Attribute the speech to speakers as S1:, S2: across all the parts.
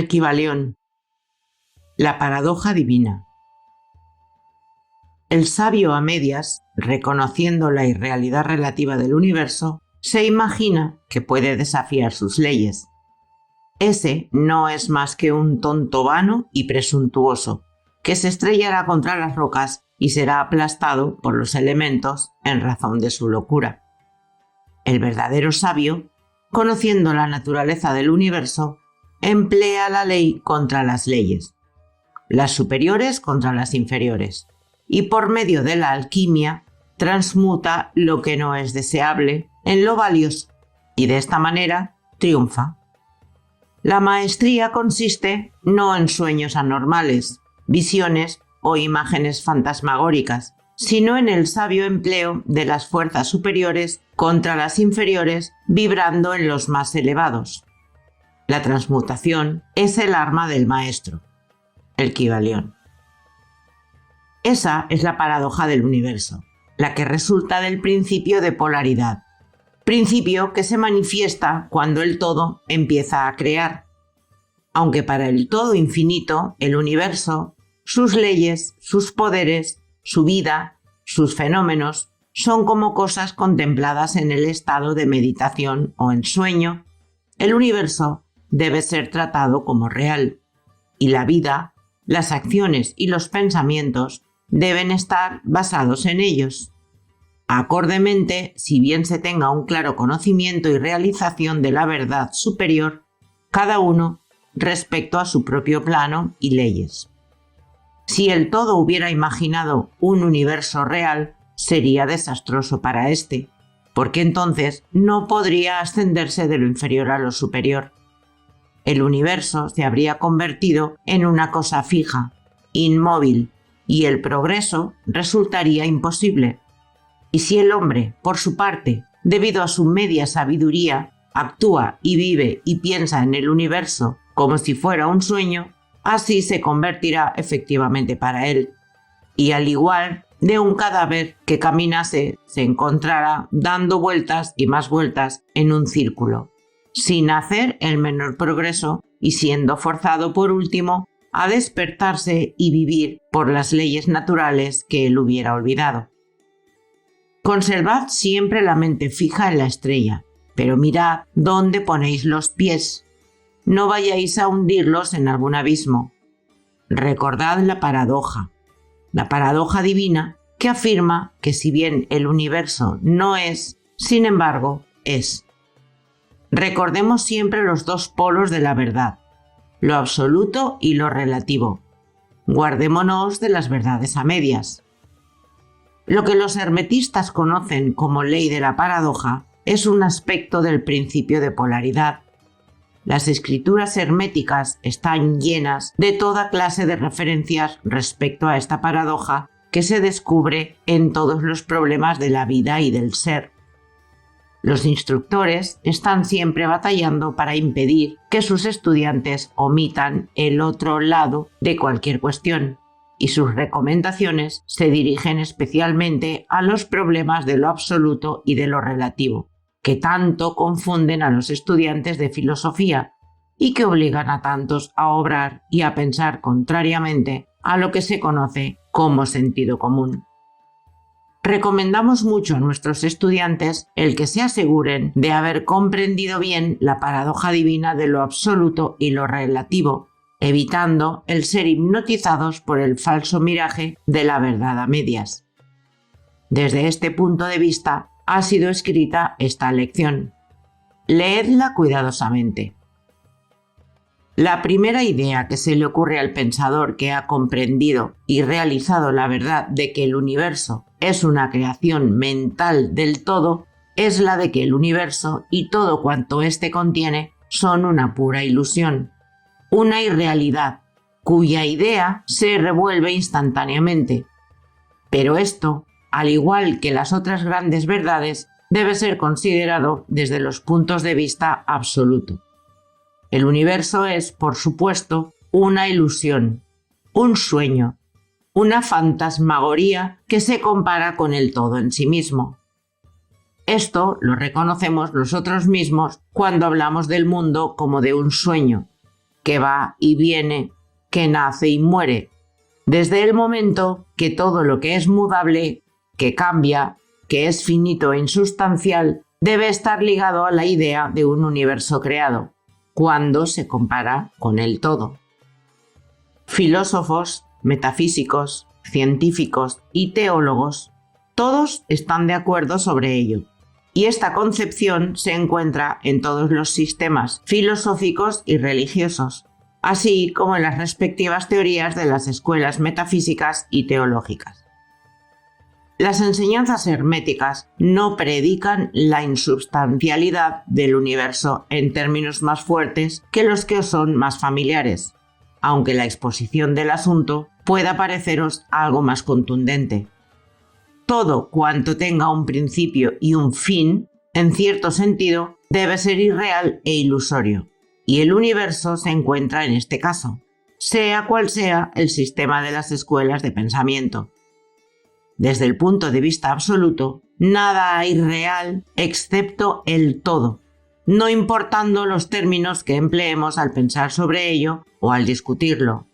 S1: El Kybalión. La paradoja divina. El sabio a medias, reconociendo la irrealidad relativa del universo, se imagina que puede desafiar sus leyes. Ese no es más que un tonto vano y presuntuoso, que se estrellará contra las rocas y será aplastado por los elementos en razón de su locura. El verdadero sabio, conociendo la naturaleza del universo, emplea la ley contra las leyes, las superiores contra las inferiores, y por medio de la alquimia transmuta lo que no es deseable en lo valioso, y de esta manera triunfa. La maestría consiste no en sueños anormales, visiones o imágenes fantasmagóricas, sino en el sabio empleo de las fuerzas superiores contra las inferiores, vibrando en los más elevados. La transmutación es el arma del maestro, el Kybalión. Esa es la paradoja del universo, la que resulta del principio de polaridad, principio que se manifiesta cuando el todo empieza a crear. Aunque para el todo infinito, el universo, sus leyes, sus poderes, su vida, sus fenómenos, son como cosas contempladas en el estado de meditación o en sueño, el universo debe ser tratado como real, y la vida, las acciones y los pensamientos deben estar basados en ellos. Acordemente, si bien se tenga un claro conocimiento y realización de la verdad superior, cada uno respecto a su propio plano y leyes. Si el todo hubiera imaginado un universo real, sería desastroso para éste, porque entonces no podría ascenderse de lo inferior a lo superior. El universo se habría convertido en una cosa fija, inmóvil, y el progreso resultaría imposible. Y si el hombre, por su parte, debido a su media sabiduría, actúa y vive y piensa en el universo como si fuera un sueño, así se convertirá efectivamente para él. Y al igual de un cadáver que caminase, se encontrará dando vueltas y más vueltas en un círculo, sin hacer el menor progreso y siendo forzado por último a despertarse y vivir por las leyes naturales que él hubiera olvidado. Conservad siempre la mente fija en la estrella, pero mirad dónde ponéis los pies. No vayáis a hundirlos en algún abismo. Recordad la paradoja divina que afirma que si bien el universo no es, sin embargo, es. Recordemos siempre los dos polos de la verdad, lo absoluto y lo relativo. Guardémonos de las verdades a medias. Lo que los hermetistas conocen como ley de la paradoja es un aspecto del principio de polaridad. Las escrituras herméticas están llenas de toda clase de referencias respecto a esta paradoja que se descubre en todos los problemas de la vida y del ser. Los instructores están siempre batallando para impedir que sus estudiantes omitan el otro lado de cualquier cuestión, y sus recomendaciones se dirigen especialmente a los problemas de lo absoluto y de lo relativo, que tanto confunden a los estudiantes de filosofía y que obligan a tantos a obrar y a pensar contrariamente a lo que se conoce como sentido común. Recomendamos mucho a nuestros estudiantes el que se aseguren de haber comprendido bien la paradoja divina de lo absoluto y lo relativo, evitando el ser hipnotizados por el falso miraje de la verdad a medias. Desde este punto de vista ha sido escrita esta lección. Leedla cuidadosamente. La primera idea que se le ocurre al pensador que ha comprendido y realizado la verdad de que el universo es una creación mental del todo es la de que el universo y todo cuanto éste contiene son una pura ilusión, una irrealidad, cuya idea se revuelve instantáneamente. Pero esto, al igual que las otras grandes verdades, debe ser considerado desde los puntos de vista absoluto. El universo es, por supuesto, una ilusión, un sueño, una fantasmagoría que se compara con el todo en sí mismo. Esto lo reconocemos nosotros mismos cuando hablamos del mundo como de un sueño. que va y viene, que nace y muere, desde el momento que todo lo que es mudable, que cambia, que es finito e insustancial, debe estar ligado a la idea de un universo creado, cuando se compara con el todo. Filósofos, metafísicos, científicos y teólogos, todos están de acuerdo sobre ello. Y esta concepción se encuentra en todos los sistemas filosóficos y religiosos, así como en las respectivas teorías de las escuelas metafísicas y teológicas. Las enseñanzas herméticas no predican la insubstancialidad del universo en términos más fuertes que los que os son más familiares, aunque la exposición del asunto pueda pareceros algo más contundente. Todo cuanto tenga un principio y un fin, en cierto sentido, debe ser irreal e ilusorio, y el universo se encuentra en este caso, sea cual sea el sistema de las escuelas de pensamiento. Desde el punto de vista absoluto, nada hay real excepto el todo, no importando los términos que empleemos al pensar sobre ello o al discutirlo.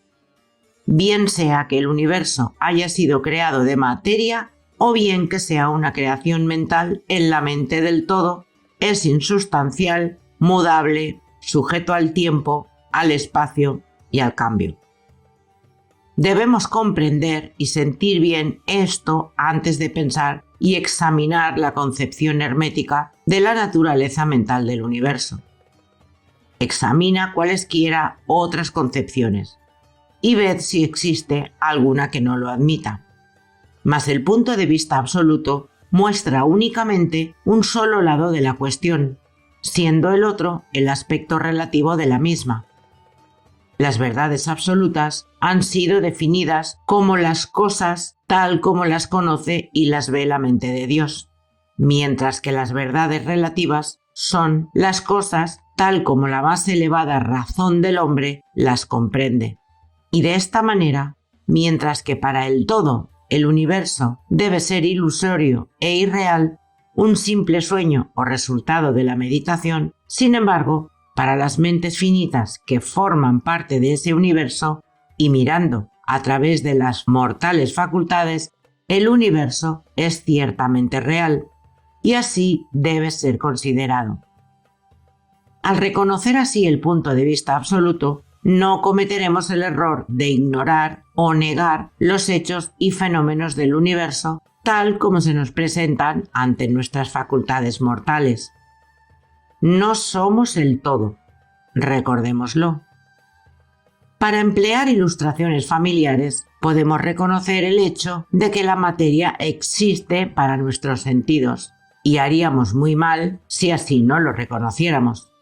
S1: Bien sea que el universo haya sido creado de materia o bien que sea una creación mental en la mente del todo, es insustancial, mudable, sujeto al tiempo, al espacio y al cambio. Debemos comprender y sentir bien esto antes de pensar y examinar la concepción hermética de la naturaleza mental del universo. Examina cualesquiera otras concepciones y ved si existe alguna que no lo admita. Mas el punto de vista absoluto muestra únicamente un solo lado de la cuestión, siendo el otro el aspecto relativo de la misma. Las verdades absolutas han sido definidas como las cosas tal como las conoce y las ve la mente de Dios, mientras que las verdades relativas son las cosas tal como la más elevada razón del hombre las comprende. Y de esta manera, mientras que para el todo el universo debe ser ilusorio e irreal, un simple sueño o resultado de la meditación, sin embargo, para las mentes finitas que forman parte de ese universo y mirando a través de las mortales facultades, el universo es ciertamente real y así debe ser considerado. Al reconocer así el punto de vista absoluto, no cometeremos el error de ignorar o negar los hechos y fenómenos del universo tal como se nos presentan ante nuestras facultades mortales. No somos el todo, recordémoslo. Para emplear ilustraciones familiares, podemos reconocer el hecho de que la materia existe para nuestros sentidos, y haríamos muy mal si así no lo reconociéramos.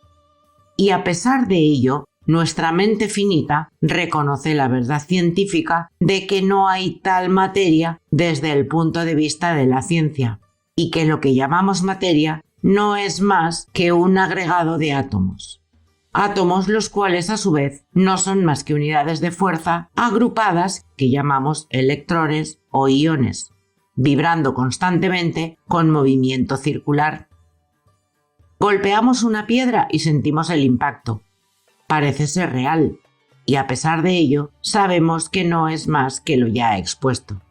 S1: Y a pesar de ello, nuestra mente finita reconoce la verdad científica de que no hay tal materia desde el punto de vista de la ciencia, y que lo que llamamos materia no es más que un agregado de átomos. Átomos los cuales a su vez no son más que unidades de fuerza agrupadas que llamamos electrones o iones, vibrando constantemente con movimiento circular. Golpeamos una piedra y sentimos el impacto. Parece ser real, y a pesar de ello sabemos que no es más que lo ya expuesto.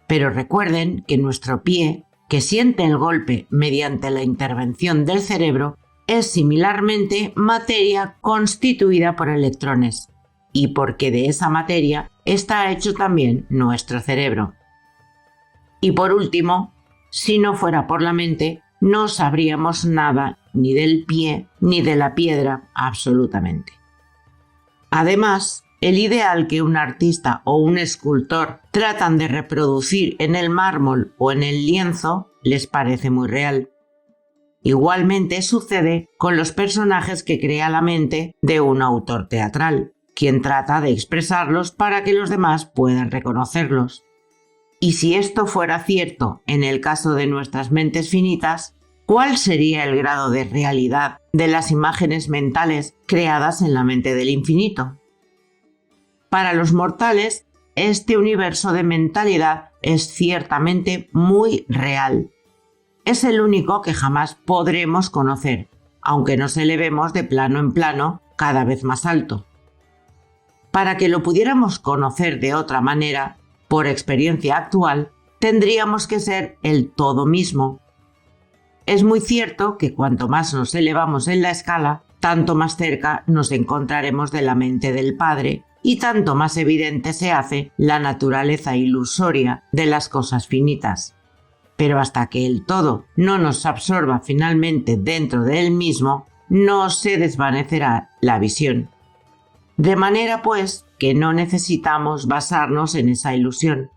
S1: Pero recuerden que nuestro pie, que siente el golpe mediante la intervención del cerebro, es similarmente materia constituida por electrones, y porque de esa materia está hecho también nuestro cerebro. Y por último, si no fuera por la mente, no sabríamos nada ni del pie ni de la piedra absolutamente. Además, el ideal que un artista o un escultor tratan de reproducir en el mármol o en el lienzo les parece muy real. Igualmente sucede con los personajes que crea la mente de un autor teatral, quien trata de expresarlos para que los demás puedan reconocerlos. Y si esto fuera cierto en el caso de nuestras mentes finitas, ¿cuál sería el grado de realidad de las imágenes mentales creadas en la mente del infinito? Para los mortales, este universo de mentalidad es ciertamente muy real. Es el único que jamás podremos conocer, aunque nos elevemos de plano en plano cada vez más alto. Para que lo pudiéramos conocer de otra manera, por experiencia actual, tendríamos que ser el todo mismo. Es muy cierto que cuanto más nos elevamos en la escala, tanto más cerca nos encontraremos de la mente del Padre y tanto más evidente se hace la naturaleza ilusoria de las cosas finitas. Pero hasta que el todo no nos absorba finalmente dentro de él mismo, no se desvanecerá la visión. De manera, pues, que no necesitamos basarnos en esa ilusión.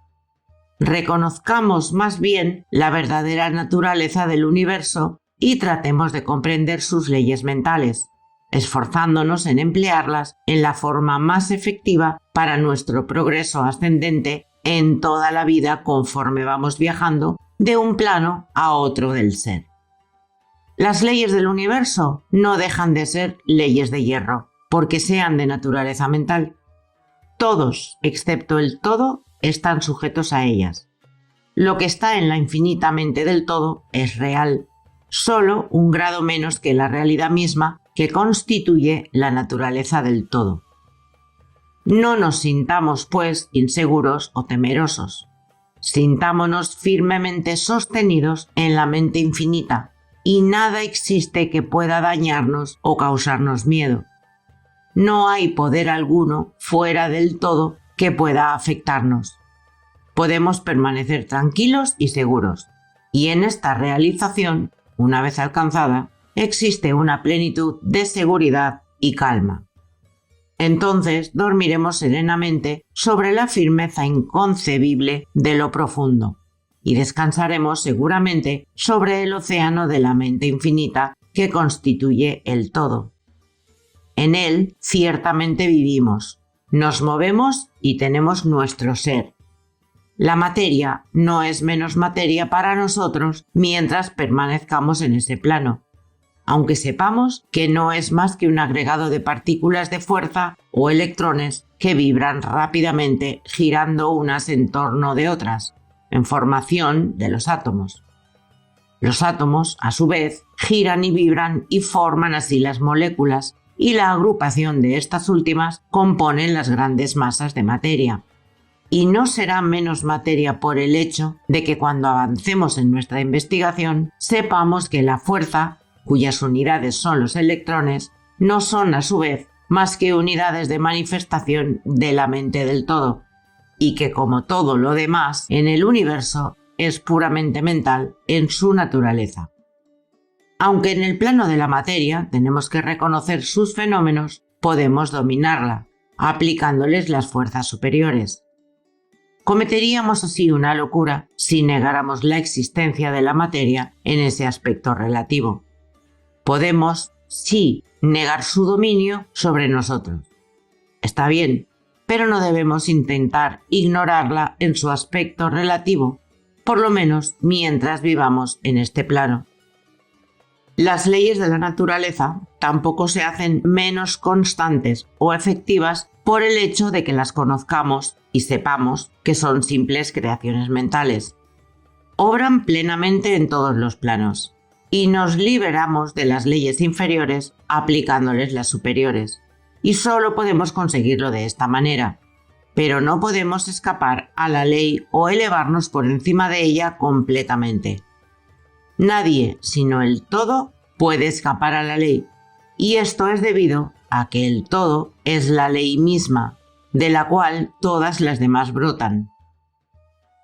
S1: Reconozcamos más bien la verdadera naturaleza del universo y tratemos de comprender sus leyes mentales, esforzándonos en emplearlas en la forma más efectiva para nuestro progreso ascendente en toda la vida conforme vamos viajando de un plano a otro del ser. Las leyes del universo no dejan de ser leyes de hierro, porque sean de naturaleza mental. Todos, excepto el todo, están sujetos a ellas. Lo que está en la infinita mente del todo es real, solo un grado menos que la realidad misma que constituye la naturaleza del todo. No nos sintamos, pues, inseguros o temerosos. Sintámonos firmemente sostenidos en la mente infinita, y nada existe que pueda dañarnos o causarnos miedo. No hay poder alguno fuera del todo que pueda afectarnos. Podemos permanecer tranquilos y seguros, y en esta realización, una vez alcanzada, existe una plenitud de seguridad y calma. Entonces dormiremos serenamente sobre la firmeza inconcebible de lo profundo y descansaremos seguramente sobre el océano de la mente infinita que constituye el todo. En él ciertamente vivimos, nos movemos y tenemos nuestro ser. La materia no es menos materia para nosotros mientras permanezcamos en ese plano, aunque sepamos que no es más que un agregado de partículas de fuerza o electrones que vibran rápidamente girando unas en torno de otras, en formación de los átomos. Los átomos, a su vez, giran y vibran y forman así las moléculas, y la agrupación de estas últimas componen las grandes masas de materia. Y no será menos materia por el hecho de que cuando avancemos en nuestra investigación sepamos que la fuerza, cuyas unidades son los electrones, no son a su vez más que unidades de manifestación de la mente del todo, y que como todo lo demás en el universo es puramente mental en su naturaleza. Aunque en el plano de la materia tenemos que reconocer sus fenómenos, podemos dominarla, aplicándoles las fuerzas superiores. Cometeríamos así una locura si negáramos la existencia de la materia en ese aspecto relativo. Podemos, sí, negar su dominio sobre nosotros. Está bien, pero no debemos intentar ignorarla en su aspecto relativo, por lo menos mientras vivamos en este plano. Las leyes de la naturaleza tampoco se hacen menos constantes o efectivas por el hecho de que las conozcamos y sepamos que son simples creaciones mentales. Obran plenamente en todos los planos, y nos liberamos de las leyes inferiores aplicándoles las superiores, y solo podemos conseguirlo de esta manera, pero no podemos escapar a la ley o elevarnos por encima de ella completamente. Nadie, sino el todo, puede escapar a la ley, y esto es debido a que el todo es la ley misma, de la cual todas las demás brotan.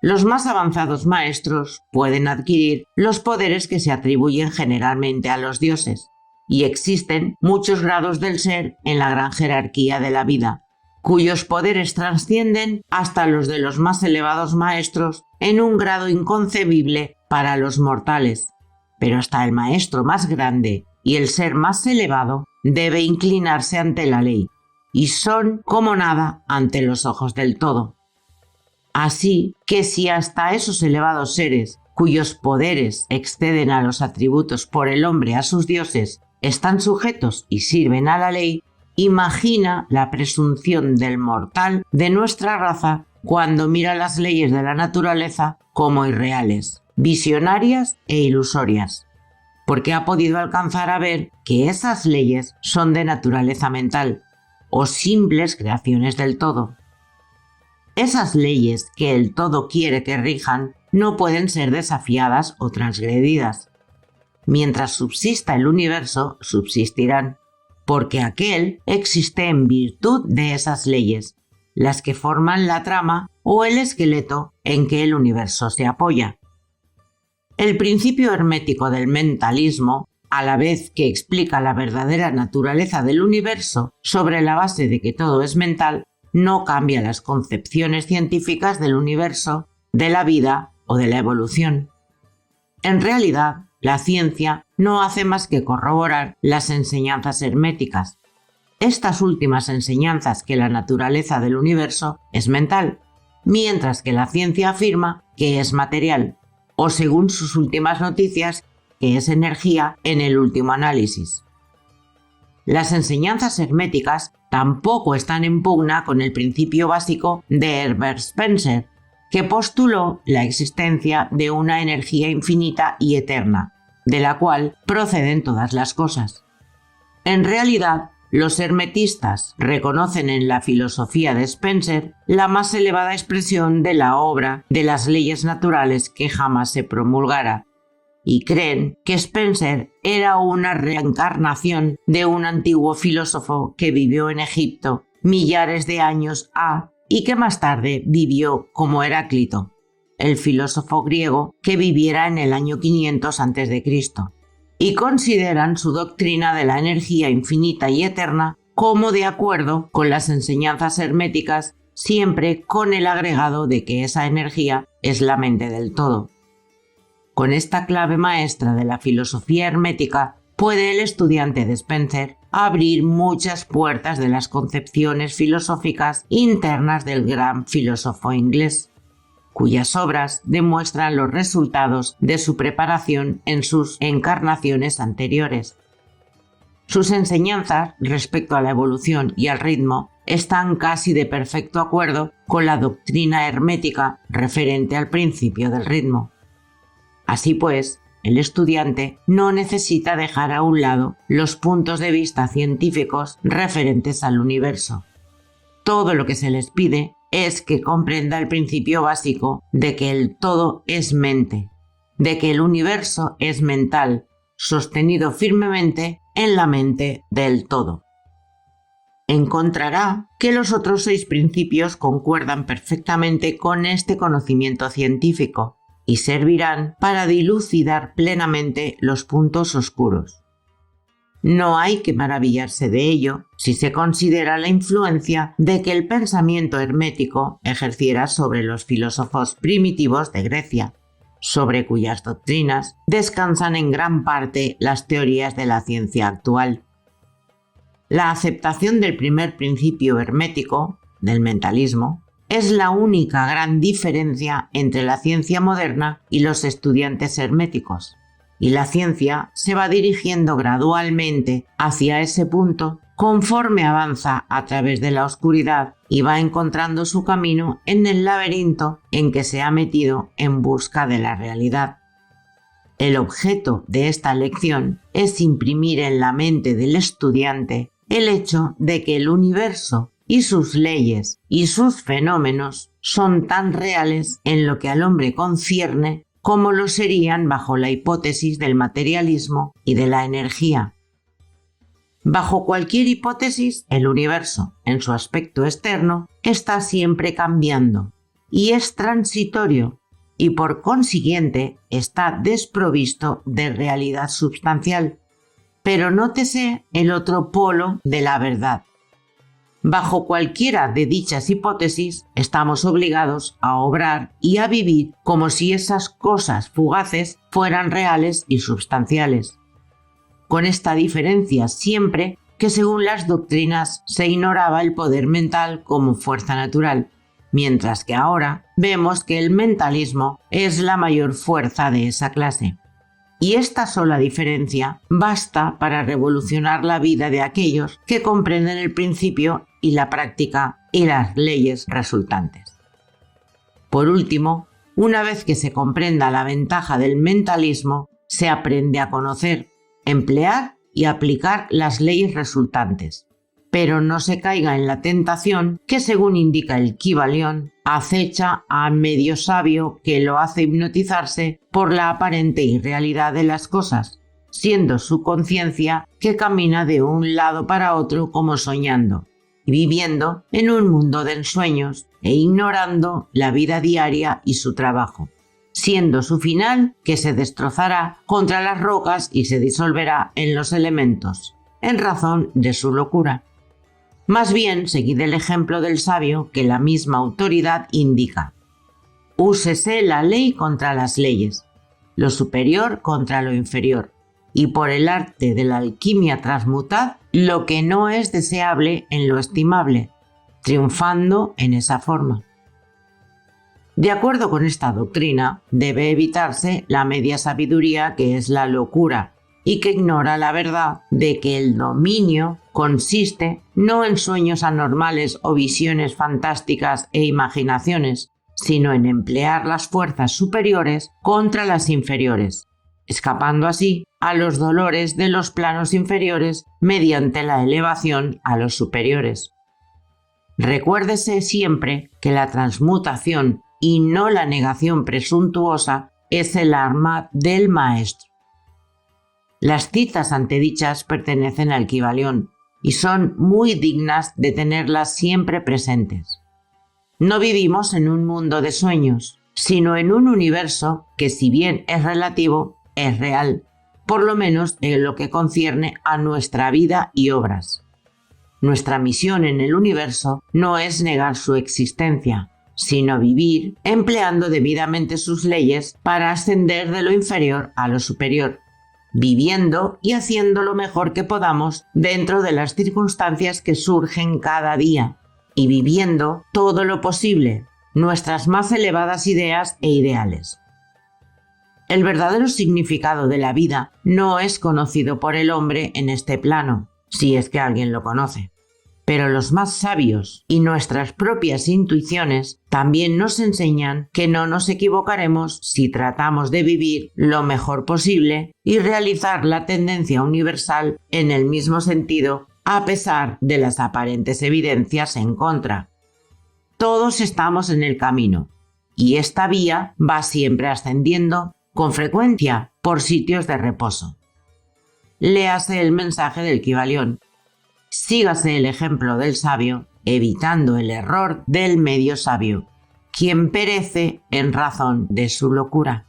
S1: Los más avanzados maestros pueden adquirir los poderes que se atribuyen generalmente a los dioses, y existen muchos grados del ser en la gran jerarquía de la vida, cuyos poderes trascienden hasta los de los más elevados maestros en un grado inconcebible para los mortales. Pero hasta el maestro más grande y el ser más elevado debe inclinarse ante la ley, y son como nada ante los ojos del todo. Así que si hasta esos elevados seres, cuyos poderes exceden a los atributos por el hombre a sus dioses, están sujetos y sirven a la ley, imagina la presunción del mortal de nuestra raza cuando mira las leyes de la naturaleza como irreales, visionarias e ilusorias, porque ha podido alcanzar a ver que esas leyes son de naturaleza mental, o simples creaciones del todo. Esas leyes que el todo quiere que rijan no pueden ser desafiadas o transgredidas. Mientras subsista el universo, subsistirán, porque aquel existe en virtud de esas leyes, las que forman la trama o el esqueleto en que el universo se apoya. El principio hermético del mentalismo, a la vez que explica la verdadera naturaleza del universo sobre la base de que todo es mental, no cambia las concepciones científicas del universo, de la vida o de la evolución. En realidad, la ciencia no hace más que corroborar las enseñanzas herméticas. Estas últimas enseñanzas que la naturaleza del universo es mental, mientras que la ciencia afirma que es material, o según sus últimas noticias, que es energía en el último análisis. Las enseñanzas herméticas tampoco están en pugna con el principio básico de Herbert Spencer, que postuló la existencia de una energía infinita y eterna, de la cual proceden todas las cosas. En realidad, los hermetistas reconocen en la filosofía de Spencer la más elevada expresión de la obra de las leyes naturales que jamás se promulgara, y creen que Spencer era una reencarnación de un antiguo filósofo que vivió en Egipto millares de años y que más tarde vivió como Heráclito, el filósofo griego que viviera en el año 500 a.C., y consideran su doctrina de la energía infinita y eterna como de acuerdo con las enseñanzas herméticas, siempre con el agregado de que esa energía es la mente del todo. Con esta clave maestra de la filosofía hermética puede el estudiante de Spencer abrir muchas puertas de las concepciones filosóficas internas del gran filósofo inglés, cuyas obras demuestran los resultados de su preparación en sus encarnaciones anteriores. Sus enseñanzas respecto a la evolución y al ritmo están casi de perfecto acuerdo con la doctrina hermética referente al principio del ritmo. Así pues, el estudiante no necesita dejar a un lado los puntos de vista científicos referentes al universo. Todo lo que se les pide es que comprenda el principio básico de que el todo es mente, de que el universo es mental, sostenido firmemente en la mente del todo. Encontrará que los otros 6 principios concuerdan perfectamente con este conocimiento científico y servirán para dilucidar plenamente los puntos oscuros. No hay que maravillarse de ello si se considera la influencia de que el pensamiento hermético ejerciera sobre los filósofos primitivos de Grecia, sobre cuyas doctrinas descansan en gran parte las teorías de la ciencia actual. La aceptación del primer principio hermético, del mentalismo, es la única gran diferencia entre la ciencia moderna y los estudiantes herméticos, y la ciencia se va dirigiendo gradualmente hacia ese punto conforme avanza a través de la oscuridad y va encontrando su camino en el laberinto en que se ha metido en busca de la realidad. El objeto de esta lección es imprimir en la mente del estudiante el hecho de que el universo y sus leyes y sus fenómenos son tan reales en lo que al hombre concierne como lo serían bajo la hipótesis del materialismo y de la energía. Bajo cualquier hipótesis, el universo, en su aspecto externo, está siempre cambiando y es transitorio y por consiguiente está desprovisto de realidad substancial. Pero nótese el otro polo de la verdad. Bajo cualquiera de dichas hipótesis, estamos obligados a obrar y a vivir como si esas cosas fugaces fueran reales y substanciales. Con esta diferencia siempre que según las doctrinas se ignoraba el poder mental como fuerza natural, mientras que ahora vemos que el mentalismo es la mayor fuerza de esa clase. Y esta sola diferencia basta para revolucionar la vida de aquellos que comprenden el principio y la práctica y las leyes resultantes. Por último, una vez que se comprenda la ventaja del mentalismo, se aprende a conocer, emplear y aplicar las leyes resultantes. pero no se caiga en la tentación que, según indica el Kybalión, acecha a medio sabio que lo hace hipnotizarse por la aparente irrealidad de las cosas, siendo su conciencia que camina de un lado para otro como soñando, viviendo en un mundo de ensueños e ignorando la vida diaria y su trabajo, siendo su final que se destrozará contra las rocas y se disolverá en los elementos, en razón de su locura. Más bien, seguid el ejemplo del sabio que la misma autoridad indica. Úsese la ley contra las leyes, lo superior contra lo inferior, y por el arte de la alquimia transmutad lo que no es deseable en lo estimable, triunfando en esa forma. De acuerdo con esta doctrina, debe evitarse la media sabiduría que es la locura y que ignora la verdad de que el dominio consiste no en sueños anormales o visiones fantásticas e imaginaciones, sino en emplear las fuerzas superiores contra las inferiores, escapando así a los dolores de los planos inferiores mediante la elevación a los superiores. Recuérdese siempre que la transmutación y no la negación presuntuosa es el arma del maestro. Las citas antedichas pertenecen al Kybalión y son muy dignas de tenerlas siempre presentes. No vivimos en un mundo de sueños, sino en un universo que, si bien es relativo, es real, por lo menos en lo que concierne a nuestra vida y obras. Nuestra misión en el universo no es negar su existencia, sino vivir empleando debidamente sus leyes para ascender de lo inferior a lo superior, viviendo y haciendo lo mejor que podamos dentro de las circunstancias que surgen cada día, y viviendo todo lo posible nuestras más elevadas ideas e ideales. El verdadero significado de la vida no es conocido por el hombre en este plano, si es que alguien lo conoce. Pero los más sabios y nuestras propias intuiciones también nos enseñan que no nos equivocaremos si tratamos de vivir lo mejor posible y realizar la tendencia universal en el mismo sentido, a pesar de las aparentes evidencias en contra. Todos estamos en el camino, y esta vía va siempre ascendiendo con frecuencia por sitios de reposo. Léase el mensaje del Kybalión. Sígase el ejemplo del sabio, evitando el error del medio sabio, quien perece en razón de su locura.